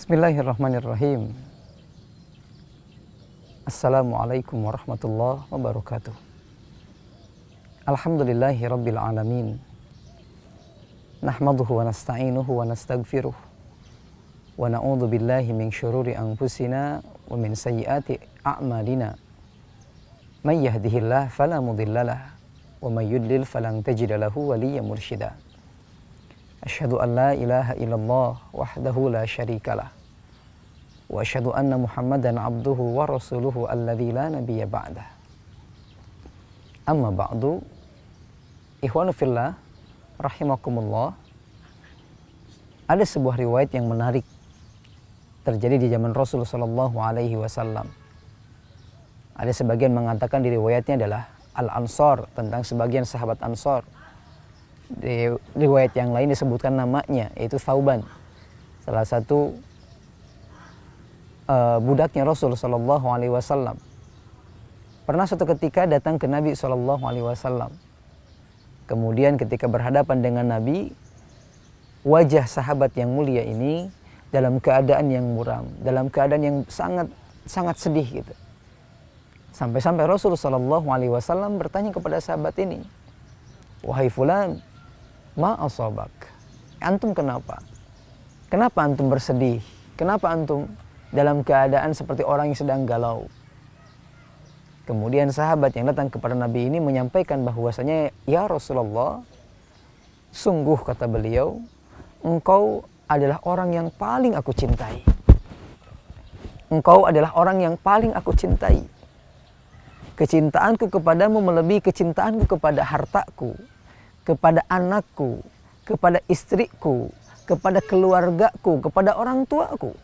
Bismillahirrahmanirrahim. Assalamualaikum warahmatullahi wabarakatuh. Alhamdulillahi rabbil alamin. Nahmaduhu wa nasta'inuhu wa nasta'gfiruh. Wa na'udhu billahi min syururi anfusina wa min sayyiati a'malina. Man yahdihillah falamudillalah. Wa man yudlil falan tajida lahu waliya mursyida. Asyhadu an la ilaha illallah wahdahu la syarikalah. Wa asyhadu anna Muhammadan abduhu wa rasuluhu alladzi la nabiyya ba'dah. Amma ba'du. Ikhwanu fillah rahimakumullah. Ada sebuah riwayat yang menarik terjadi di zaman Rasul sallallahu alaihi wasallam. Ada sebagian mengatakan di riwayatnya adalah Al-Ansar, tentang sebagian sahabat Ansar. Di riwayat yang lain disebutkan namanya, yaitu Thauban, salah satu budaknya Rasul sallallahu alaihi wasallam. Pernah suatu ketika datang ke Nabi sallallahu alaihi wasallam. Kemudian ketika berhadapan dengan Nabi, wajah sahabat yang mulia ini dalam keadaan yang muram, dalam keadaan yang sangat sedih gitu. Sampai-sampai Rasul sallallahu alaihi wasallam bertanya kepada sahabat ini, "Wahai fulan, ma asabak? Antum kenapa? Kenapa antum bersedih? Kenapa antum dalam keadaan seperti orang yang sedang galau?" Kemudian sahabat yang datang kepada Nabi ini menyampaikan bahwasanya, "Ya Rasulullah, sungguh," kata beliau, "engkau adalah orang yang paling aku cintai. Engkau adalah orang yang paling aku cintai. Kecintaanku kepadamu melebihi kecintaanku kepada hartaku, kepada anakku, kepada istriku, kepada keluargaku, kepada orang tuaku.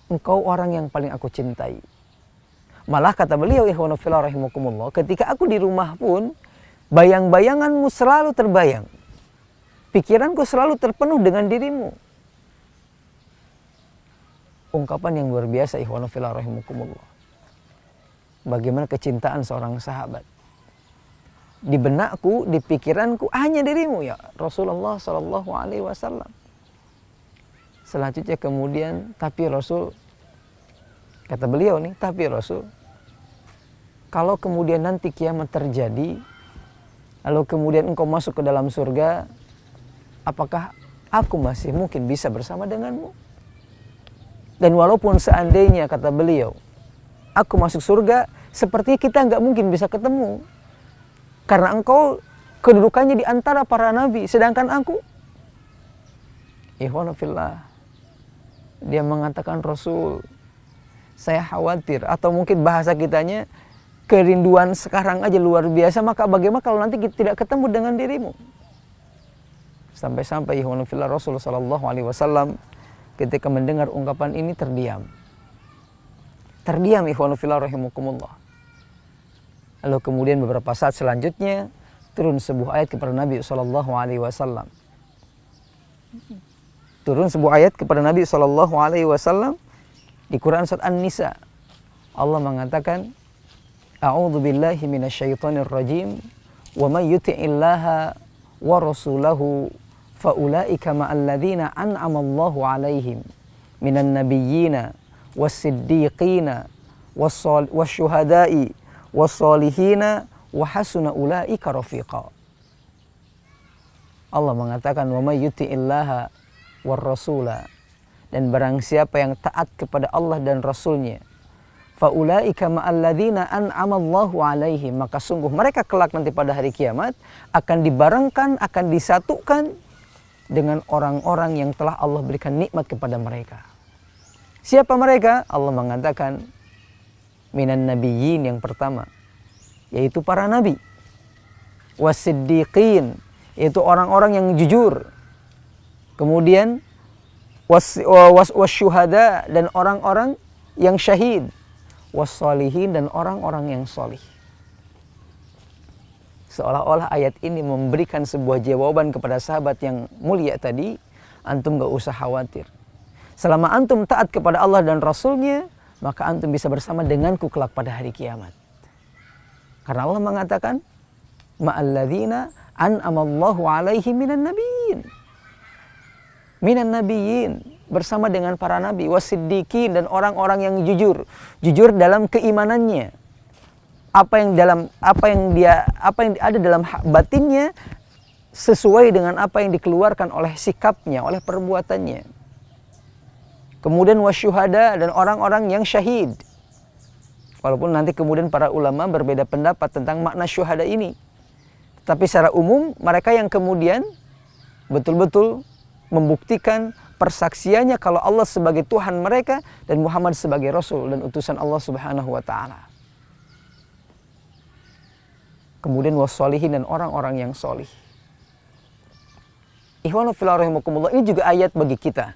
Engkau orang yang paling aku cintai." Malah kata beliau, ikhwanu fillah rahimakumullah, ketika aku di rumah pun bayang-bayanganmu selalu terbayang. Pikiranku selalu terpenuh dengan dirimu. Ungkapan yang luar biasa, ikhwanu fillah rahimakumullah. Bagaimana kecintaan seorang sahabat. Di benakku, di pikiranku hanya dirimu ya Rasulullah sallallahu alaihi wasallam. Selanjutnya kemudian, tapi Rasul, kata beliau nih, tapi Rasul, kalau kemudian nanti kiamat terjadi, lalu kemudian engkau masuk ke dalam surga, apakah aku masih mungkin bisa bersama denganmu? Dan walaupun seandainya, kata beliau, aku masuk surga, seperti kita nggak mungkin bisa ketemu. Karena engkau kedudukannya di antara para nabi, sedangkan aku, ikhwanu fillah, dia mengatakan, "Rasul, saya khawatir," atau mungkin bahasa kitanya, kerinduan sekarang aja luar biasa, maka bagaimana kalau nanti kita tidak ketemu dengan dirimu? Sampai-sampai ikhwanu fillah Rasul sallallahu alaihi wasallam ketika mendengar ungkapan ini terdiam. Terdiam, ikhwanu fillah rahimakumullah. Lalu kemudian beberapa saat selanjutnya turun sebuah ayat kepada Nabi sallallahu alaihi wasallam. Turun sebuah ayat kepada Nabi sallallahu alaihi wasallam di Quran surat An-Nisa. Allah mengatakan, "A'udzu billahi minasyaitonir rajim. Wa may yuti'illaha wa rasulahu fa ulaika ma'al ladzina an'ama Allahu 'alaihim minan nabiyyina was-siddiqina wasyuhada'i was-solihina wa hasuna ulaika rafiqa." Allah mengatakan, "Wa may yuti'illaha war rasula," dan barang siapa yang taat kepada Allah dan Rasulnya, fa ulaika ma'al ladzina an'ama Allahu 'alaihim, maka sungguh mereka kelak nanti pada hari kiamat akan dibarengkan, akan disatukan dengan orang-orang yang telah Allah berikan nikmat kepada mereka. Siapa mereka? Allah mengatakan, minan nabiyyin, yang pertama, yaitu para nabi. Wasiddiqin, yaitu orang-orang yang jujur. Kemudian wasyuhada, dan orang-orang yang syahid. Wassolihin, dan orang-orang yang solih. Seolah-olah ayat ini memberikan sebuah jawaban kepada sahabat yang mulia tadi, antum gak usah khawatir. Selama antum taat kepada Allah dan Rasulnya, maka antum bisa bersama denganku kelak pada hari kiamat. Karena Allah mengatakan, ma'alladzina an'amallahu alaihim minan nabiyyin. minan nabiyyin, bersama dengan para nabi, wasiddiqin, dan orang-orang yang jujur dalam keimanannya. Apa yang ada dalam batinnya sesuai dengan apa yang dikeluarkan oleh sikapnya, oleh perbuatannya. Kemudian wasyuhada, dan orang-orang yang syahid. Walaupun nanti kemudian para ulama berbeda pendapat tentang makna syuhada ini. Tapi secara umum mereka yang kemudian betul-betul membuktikan persaksiannya kalau Allah sebagai Tuhan mereka dan Muhammad sebagai Rasul dan utusan Allah Subhanahu wa taala. Kemudian wassolihin, dan orang-orang yang solih. Ikhwanu fillah rahimakumullah, ini juga ayat bagi kita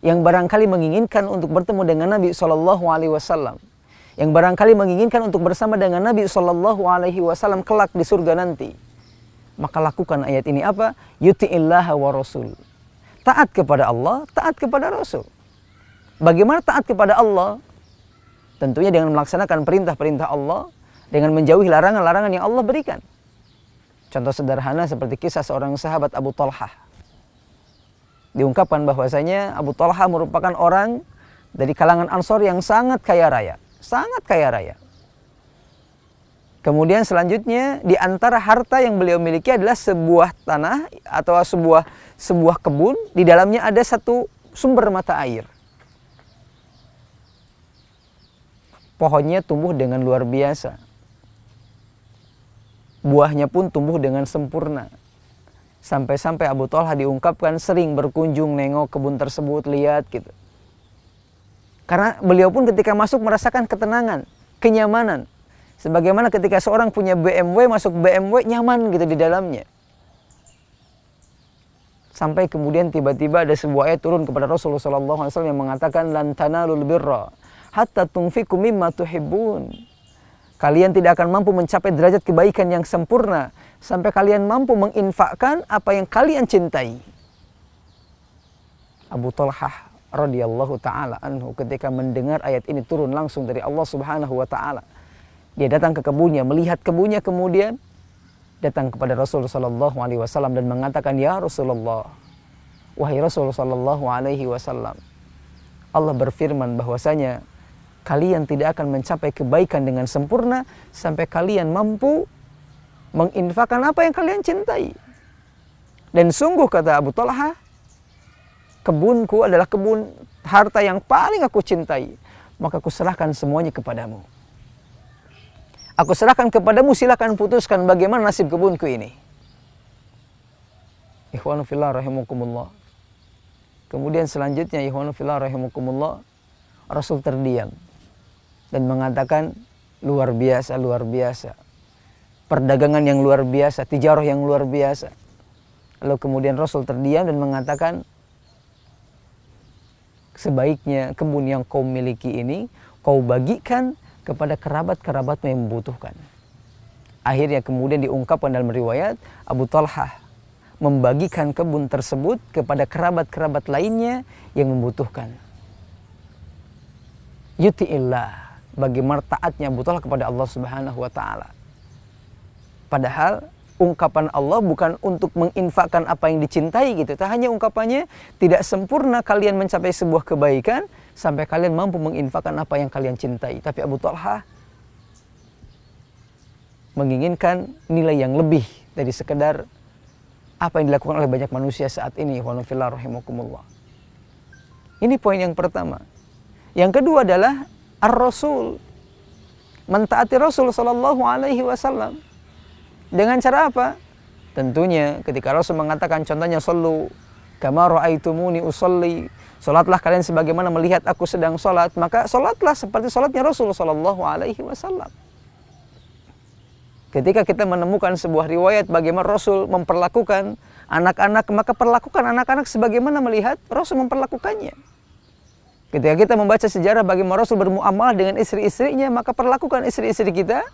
yang barangkali menginginkan untuk bertemu dengan Nabi SAW, yang barangkali menginginkan untuk bersama dengan Nabi SAW kelak di surga nanti. Maka lakukan ayat ini apa? Yuti'illaha wa rasul. Taat kepada Allah, taat kepada Rasul. Bagaimana taat kepada Allah? Tentunya dengan melaksanakan perintah-perintah Allah, dengan menjauhi larangan-larangan yang Allah berikan. Contoh sederhana seperti kisah seorang sahabat Abu Talhah. Diungkapkan bahwasanya Abu Talhah merupakan orang dari kalangan Ansor yang sangat kaya raya. Sangat kaya raya. Kemudian selanjutnya di antara harta yang beliau miliki adalah sebuah tanah atau sebuah kebun. Di dalamnya ada satu sumber mata air. Pohonnya tumbuh dengan luar biasa. Buahnya pun tumbuh dengan sempurna. Sampai-sampai Abu Talhah diungkapkan sering berkunjung nengok kebun tersebut, lihat gitu. Karena beliau pun ketika masuk merasakan ketenangan, kenyamanan. Sebagaimana ketika seorang punya BMW, masuk BMW nyaman gitu di dalamnya. Sampai kemudian tiba-tiba ada sebuah ayat turun kepada Rasulullah SAW yang mengatakan lan tanalul birra hatta tunfiqu mimma tuhibbun. Kalian tidak akan mampu mencapai derajat kebaikan yang sempurna sampai kalian mampu menginfakkan apa yang kalian cintai. Abu Talhah radhiyallahu taala anhu ketika mendengar ayat ini turun langsung dari Allah Subhanahu wa taala, dia datang ke kebunnya, melihat kebunnya, kemudian datang kepada Rasulullah sallallahu alaihi wasallam dan mengatakan, "Ya Rasulullah, wahai Rasulullah sallallahu alaihi wasallam, Allah berfirman bahwasanya kalian tidak akan mencapai kebaikan dengan sempurna sampai kalian mampu menginfakkan apa yang kalian cintai. Dan sungguh," kata Abu Talhah, "kebunku adalah kebun harta yang paling aku cintai. Maka aku serahkan semuanya kepadamu. Aku serahkan kepadamu, silakan putuskan bagaimana nasib kebunku ini." Ikhwanu fillah rahimakumullah. Kemudian selanjutnya ikhwanu fillah rahimakumullah, Rasul terdiam dan mengatakan, luar biasa, luar biasa. Perdagangan yang luar biasa, tijarah yang luar biasa. Lalu kemudian Rasul terdiam dan mengatakan, sebaiknya kebun yang kau miliki ini kau bagikan kepada kerabat-kerabatmu yang membutuhkan. Akhirnya kemudian diungkapkan dalam riwayat, Abu Talhah membagikan kebun tersebut kepada kerabat-kerabat lainnya yang membutuhkan. Yuti'illah, bagaimana taatnya Abu Talhah kepada Allah Subhanahu wa taala. Padahal ungkapan Allah bukan untuk menginfakkan apa yang dicintai gitu. Tak hanya ungkapannya, tidak sempurna kalian mencapai sebuah kebaikan sampai kalian mampu menginfakkan apa yang kalian cintai. Tapi Abu Talhah menginginkan nilai yang lebih dari sekedar apa yang dilakukan oleh banyak manusia saat ini. Wa nafillah rahimakumullah. Ini poin yang pertama. Yang kedua adalah ar-Rasul, mentaati Rasul sallallahu alaihi wasallam. Dengan cara apa? Tentunya ketika Rasul mengatakan contohnya sallu kama ra'aitumuni usolli, salatlah kalian sebagaimana melihat aku sedang salat, maka salatlah seperti salatnya Rasul sallallahu alaihi wasallam. Ketika kita menemukan sebuah riwayat bagaimana Rasul memperlakukan anak-anak, maka perlakukan anak-anak sebagaimana melihat Rasul memperlakukannya. Ketika kita membaca sejarah bagaimana Rasul bermuamalah dengan istri-istrinya, maka perlakukan istri-istri kita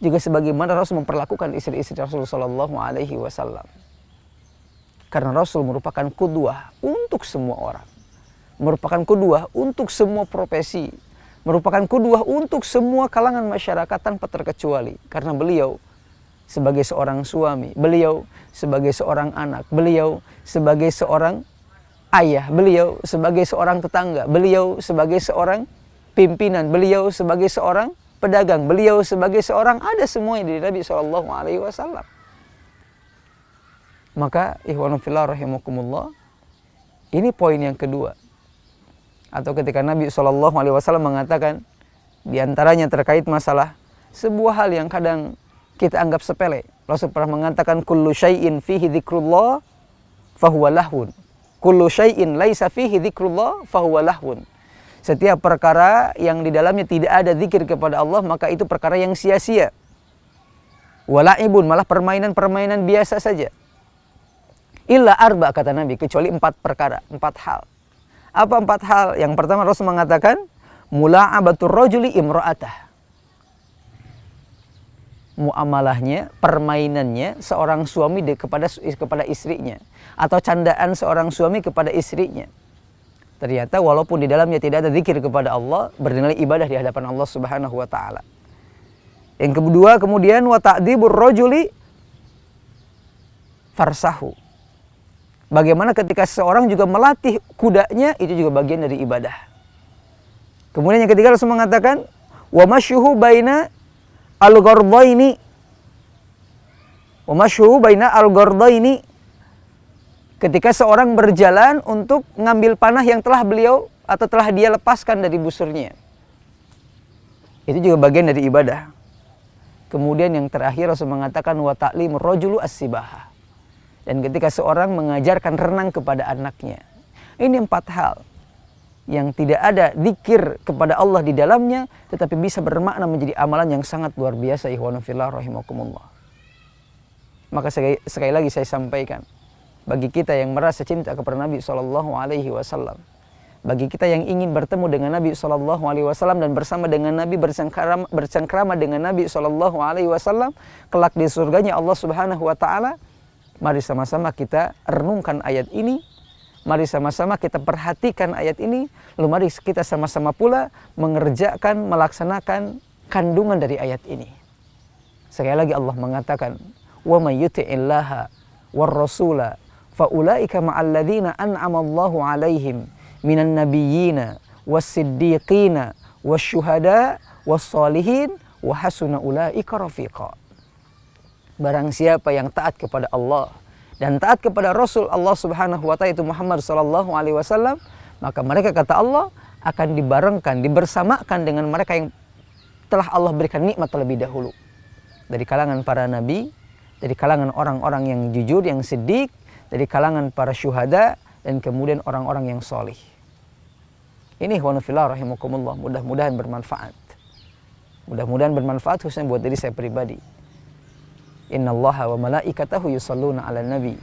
juga sebagaimana Rasul memperlakukan istri-istri Rasul sallallahu alaihi wasallam. Karena Rasul merupakan qudwah untuk semua orang. Merupakan qudwah untuk semua profesi. Merupakan qudwah untuk semua kalangan masyarakat tanpa terkecuali. Karena beliau sebagai seorang suami, beliau sebagai seorang anak, beliau sebagai seorang ayah, beliau sebagai seorang tetangga, beliau sebagai seorang pimpinan, beliau sebagai seorang pedagang, beliau sebagai seorang, ada semuanya dari Nabi SAW. Maka ikhwanu fillah rahimakumullah, ini poin yang kedua. Atau ketika Nabi SAW mengatakan, diantaranya terkait masalah sebuah hal yang kadang kita anggap sepele. Rasul pernah mengatakan, kullu syai'in fihi dzikrullah fahuwa lahwun. Kullu syai'in laisa fihi dzikrullah fahuwa lahwun. Setiap perkara yang di dalamnya tidak ada zikir kepada Allah, maka itu perkara yang sia-sia. Wala'ibun, malah permainan-permainan biasa saja. Illa arba, kata Nabi, kecuali 4 perkara, 4 hal. Apa 4 hal? Yang pertama Rasul mengatakan, mula'abatur rajuli imra'atah. Muamalahnya, permainannya seorang suami kepada istrinya, atau candaan seorang suami kepada istrinya. Ternyata walaupun di dalamnya tidak ada zikir kepada Allah, bernilai ibadah di hadapan Allah Subhanahu wa taala. Yang kedua, kemudian wa ta'dibur rajuli farsahu. Bagaimana ketika seorang juga melatih kudanya, itu juga bagian dari ibadah. Kemudian yang ketiga Rasul mengatakan, wa masyuhu baina al-ghardaini. Wa masyuhu baina al-ghardaini. Ketika seorang berjalan untuk mengambil panah yang telah beliau atau telah dia lepaskan dari busurnya. Itu juga bagian dari ibadah. Kemudian yang terakhir Rasul mengatakan wa ta'limur rajulu as-sibaha. Dan ketika seorang mengajarkan renang kepada anaknya. Ini 4 hal yang tidak ada zikir kepada Allah di dalamnya, tetapi bisa bermakna menjadi amalan yang sangat luar biasa, ikhwanu fillah rahimakumullah. Maka sekali lagi saya sampaikan, bagi kita yang merasa cinta kepada Nabi SAW, bagi kita yang ingin bertemu dengan Nabi SAW dan bersama dengan Nabi, bercengkrama dengan Nabi SAW, kelak di surganya Allah Subhanahu wa taala, mari sama-sama kita renungkan ayat ini, mari sama-sama kita perhatikan ayat ini, lalu mari kita sama-sama pula mengerjakan, melaksanakan kandungan dari ayat ini. Sekali lagi Allah mengatakan, wa may yuti'illaha war rasula fa ulaika ma'al ladzina an'ama Allahu 'alaihim minan nabiyyina was-siddiqina wasyuhada was-solihin wa hasuna ulaika rafiqa. Barang siapa yang taat kepada Allah dan taat kepada Rasul Allah Subhanahu wa taala, itu Muhammad sallallahu alaihi wasallam, maka mereka, kata Allah, akan dibarengkan, dibersamakan dengan mereka yang telah Allah berikan nikmat terlebih dahulu. Dari kalangan para nabi, dari kalangan orang-orang yang jujur, yang siddiq, dari kalangan para syuhada, dan kemudian orang-orang yang solih. Ini ikhwanu fillah rahimakumullah, mudah-mudahan bermanfaat. Mudah-mudahan bermanfaat khususnya buat diri saya pribadi. Innallaha wa malaikatahu yusalluna 'alan nabi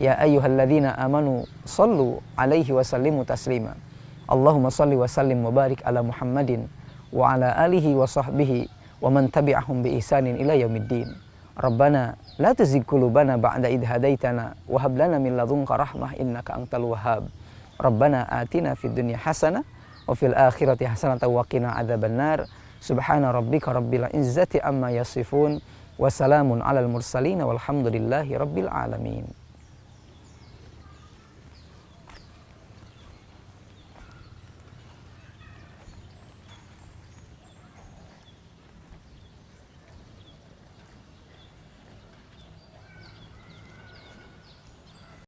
ya ayyuhalladzina amanu sallu 'alaihi wa sallimu taslima. Allahumma salli wa sallim wa barik ala Muhammadin wa ala alihi wa sahbihi wa man tabi'ahum bi ihsanin ila yaumiddin. Rabbana la tuzigh qulubana ba'da idh hadaitana wa hab lana min ladunka rahmah innaka antal wahhab. Rabbana atina fid dunya hasanah wa fil akhirati hasanatan wa qina adzabannar. Subhana rabbika rabbil izzati amma yasifun. Wassalamun alal mursalin walhamdulillahi rabbil alamin.